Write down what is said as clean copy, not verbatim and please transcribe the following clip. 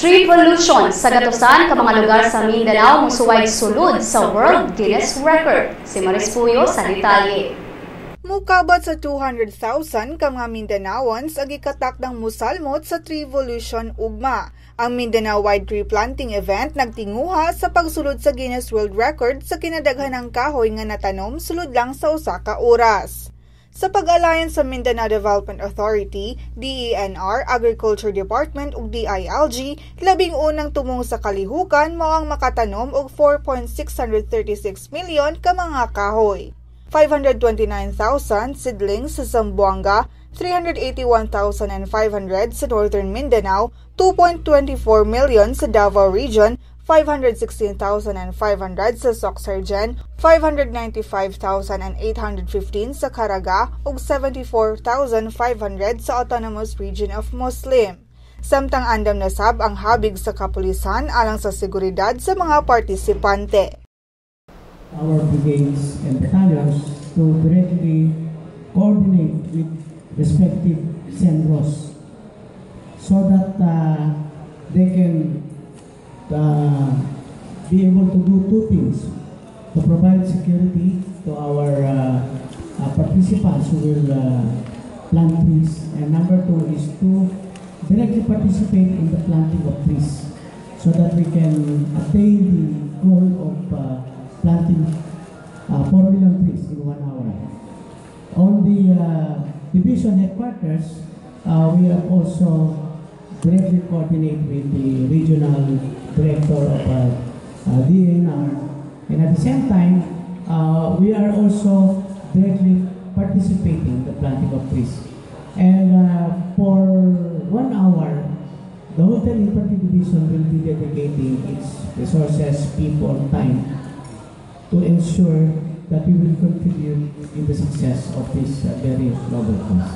Revolution sa gatusan ka mga lugar sa Mindanao musuway sulod sa World Guinness Record. Si Maris Puyo sa detalye. Mukabat sa 200,000 ka mga Mindanaoans ang ikatak ng musalmot sa Revolution ugma. Ang Mindanao-wide tree planting event nagtinguha sa pagsulod sa Guinness World Record sa kinadaghanang kahoy nga natanom sulod lang sa usa ka oras. Sa pag-alliance sa Mindanao Development Authority, DENR, Agriculture Department ug DILG, labing unang tumong sa kalihukan mao ang makatanom og 4.636 milyon ka mga kahoy. 529,000 seedlings sa Zamboanga, 381,500 sa Northern Mindanao, 2.24 million sa Davao Region, 516,500 sa Soxargen, 595,815 sa Caraga, ug 74,500 sa Autonomous Region of Muslim. Samtang andam na sab ang habig sa kapulisan alang sa seguridad sa mga partisipante. Our brigades and battalions to directly coordinate with respective CENROS so that they can be able to do two things: to provide security to our participants who will plant trees, and number two is to directly participate in the planting of trees so that we can attain the goal of planting 4 million trees in 1 hour. On the division headquarters, we have also directly coordinate with the regional director of DENR, and at the same time, we are also directly participating in the planting of trees. And for 1 hour, the Hotel Infantry Division will be dedicating its resources, people, time to ensure that we will contribute in the success of this very noble cause.